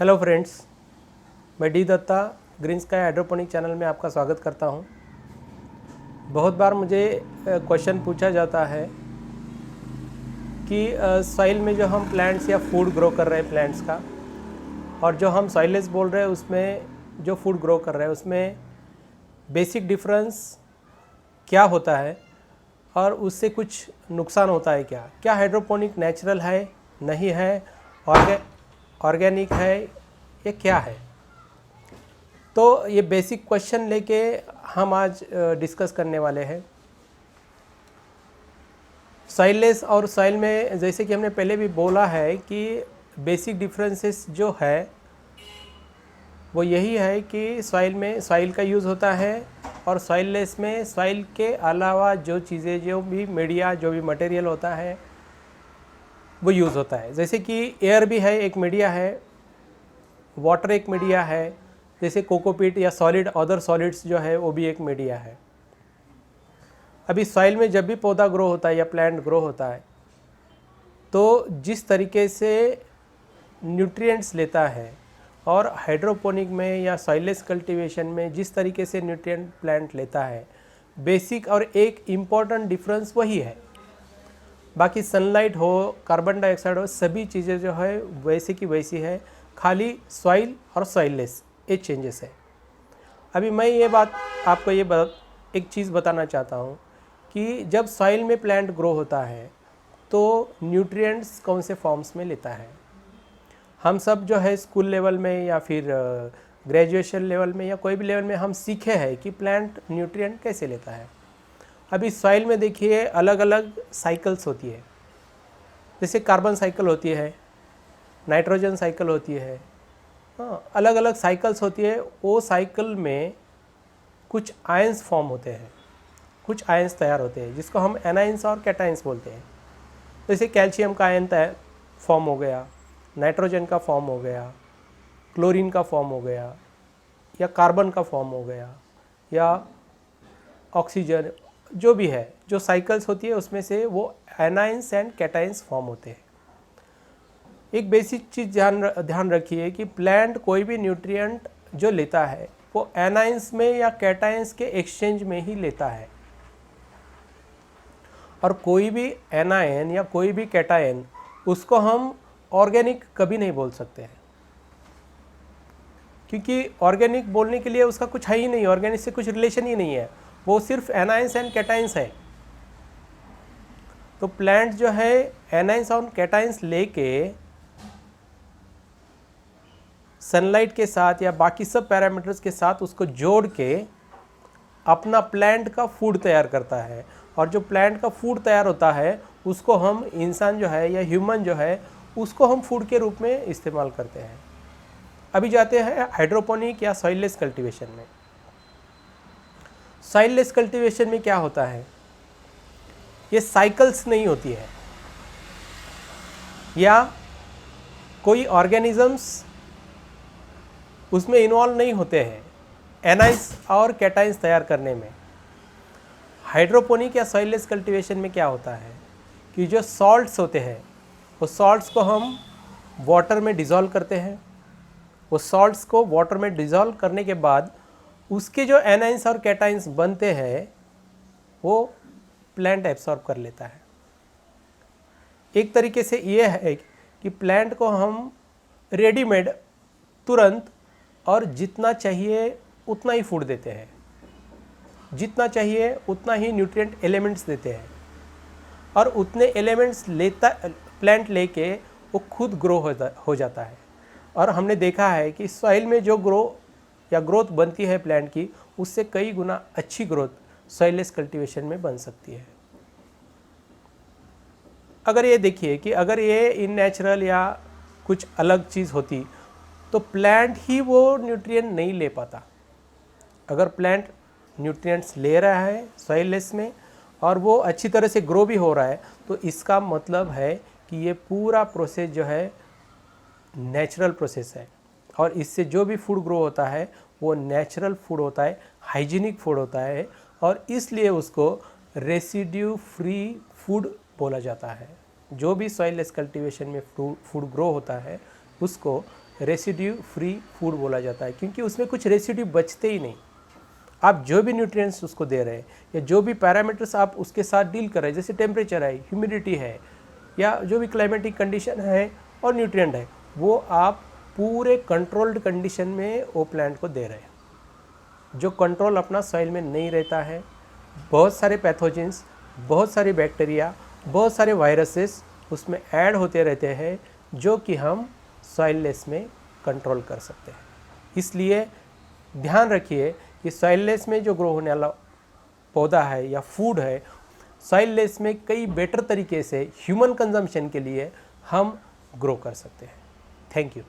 Hello friends, मैं D Dutta green sky hydroponic channel में आपका स्वागत करता हूं। बहुत बार मुझे क्वेश्चन पूछा जाता है कि सॉइल में जो हम प्लांट्स या फूड ग्रो कर रहे हैं प्लांट्स का, और जो हम सॉइललेस बोल रहे हैं उसमें जो फूड ग्रो कर रहे हैं उसमें बेसिक डिफरेंस क्या होता है और उससे कुछ नुकसान होता है क्या? क्या हाइड्रोपोनिक नेचुरल है, नहीं है, ऑर्गेनिक है, ये क्या है? तो ये बेसिक क्वेश्चन लेके हम आज डिस्कस करने वाले हैं। सॉइललेस और सॉइल में, जैसे कि हमने पहले भी बोला है कि बेसिक डिफरेंसेस जो है वो यही है कि सॉइल में सॉइल का यूज़ होता है और सॉइललेस में सॉइल के अलावा जो चीज़ें, जो भी मीडिया, जो भी मटेरियल होता है वो यूज़ होता है। जैसे कि एयर भी है, एक मीडिया है, वाटर एक मीडिया है, जैसे कोकोपीट या सॉलिड, अदर सॉलिड्स जो है वो भी एक मीडिया है। अभी सॉइल में जब भी पौधा ग्रो होता है या प्लांट ग्रो होता है तो जिस तरीके से न्यूट्रिएंट्स लेता है, और हाइड्रोपोनिक में या सॉइललेस कल्टीवेशन में जिस तरीके से न्यूट्रिएंट प्लांट लेता है, बेसिक और एक इम्पॉर्टेंट डिफरेंस वही है। बाकी सनलाइट हो, कार्बन डाइऑक्साइड हो, सभी चीज़ें जो है वैसे की वैसी है, खाली सॉइल और सॉइललेस ये चेंजेस है। अभी मैं ये बात आपको एक चीज़ बताना चाहता हूँ कि जब सॉइल में प्लांट ग्रो होता है तो न्यूट्रिएंट्स कौन से फॉर्म्स में लेता है। हम सब जो है स्कूल लेवल में या फिर ग्रेजुएशन लेवल में या कोई भी लेवल में हम सीखे हैं कि प्लांट न्यूट्रिएंट कैसे लेता है। अभी सॉइल में देखिए अलग अलग साइकिल्स होती है, जैसे कार्बन साइकिल होती है, नाइट्रोजन साइकिल होती है, अलग अलग साइकिल्स होती है। वो साइकिल में कुछ आयंस फॉर्म होते हैं, कुछ आयंस तैयार होते हैं जिसको हम एनाइंस और कैटाइंस बोलते हैं। जैसे कैल्शियम का आयन फॉर्म हो गया, नाइट्रोजन का फॉर्म हो गया, क्लोरीन का फॉर्म हो गया, या कार्बन का फॉर्म हो गया, या ऑक्सीजन, जो भी है, जो साइकिल्स होती है उसमें से वो एनाइंस एंड कैटाइंस फॉर्म होते हैं। एक बेसिक चीज़ ध्यान रखिए कि प्लांट कोई भी न्यूट्रिएंट जो लेता है वो एनाइंस में या कैटाइंस के एक्सचेंज में ही लेता है, और कोई भी एनायन या कोई भी कैटायन उसको हम ऑर्गेनिक कभी नहीं बोल सकते हैं, क्योंकि ऑर्गेनिक बोलने के लिए उसका कुछ है ही नहीं, ऑर्गेनिक से कुछ रिलेशन ही नहीं है, वो सिर्फ एनाइंस एंड कैटाइंस है। तो प्लांट जो है एनाइंस और कैटाइंस लेके सनलाइट के साथ या बाकी सब पैरामीटर्स के साथ उसको जोड़ के अपना प्लांट का फूड तैयार करता है, और जो प्लांट का फूड तैयार होता है उसको हम इंसान जो है या ह्यूमन जो है उसको हम फूड के रूप में इस्तेमाल करते हैं। अभी जाते हैं हाइड्रोपोनिक या सॉइललेस कल्टीवेशन में। सॉइललेस कल्टीवेशन में क्या होता है, ये साइकिल्स नहीं होती है, या कोई ऑर्गेनिजम्स उसमें इन्वॉल्व नहीं होते हैं एनाइंस और कैटाइंस तैयार करने में। हाइड्रोपोनिक या सॉइललेस कल्टीवेशन में क्या होता है कि जो सॉल्ट्स होते हैं वो सॉल्ट्स को हम वाटर में डिज़ोल्व करते हैं। वो सॉल्ट्स को वाटर में डिज़ोल्व करने के बाद उसके जो एनाइंस और कैटाइंस बनते हैं वो प्लांट एब्सॉर्ब कर लेता है। एक तरीके से ये है कि प्लांट को हम रेडीमेड तुरंत और जितना चाहिए उतना ही फूड देते हैं, जितना चाहिए उतना ही न्यूट्रिएंट एलिमेंट्स देते हैं, और उतने एलिमेंट्स प्लांट लेके वो खुद ग्रो हो जाता है। और हमने देखा है कि सॉइल में जो ग्रोथ बनती है प्लांट की, उससे कई गुना अच्छी ग्रोथ सॉइललेस कल्टीवेशन में बन सकती है। अगर ये देखिए कि अगर ये इननेचुरल या कुछ अलग चीज़ होती तो प्लांट ही वो न्यूट्रिएंट नहीं ले पाता। अगर प्लांट न्यूट्रिएंट्स ले रहा है सॉइललेस में और वो अच्छी तरह से ग्रो भी हो रहा है, तो इसका मतलब है कि ये पूरा प्रोसेस जो है नेचुरल प्रोसेस है, और इससे जो भी फूड ग्रो होता है वो नेचुरल फूड होता है, हाइजीनिक फूड होता है, और इसलिए उसको रेसिड्यू फ्री फूड बोला जाता है। जो भी सॉइललेस कल्टीवेशन में फूड ग्रो होता है उसको रेसिड्यू फ्री फूड बोला जाता है, क्योंकि उसमें कुछ रेसिड्यू बचते ही नहीं। आप जो भी न्यूट्रिएंट्स उसको दे रहे हैं या जो भी पैरामीटर्स आप उसके साथ डील कर रहे हैं, जैसे टेम्परेचर है, ह्यूमिडिटी है, या जो भी क्लाइमेटिक कंडीशन है और न्यूट्रिएंट है, वो आप पूरे कंट्रोल्ड कंडीशन में वो प्लांट को दे रहे हैं। जो कंट्रोल अपना सॉइल में नहीं रहता है, बहुत सारे पैथोजेंस, बहुत सारे बैक्टीरिया, बहुत सारे वायरसेस उसमें ऐड होते रहते हैं, जो कि हम सॉइललेस में कंट्रोल कर सकते हैं। इसलिए ध्यान रखिए कि सॉइललेस में जो ग्रो होने वाला पौधा है या फूड है, सॉइललेस में कई बेटर तरीके से ह्यूमन कंजम्पशन के लिए हम ग्रो कर सकते हैं। Thank you.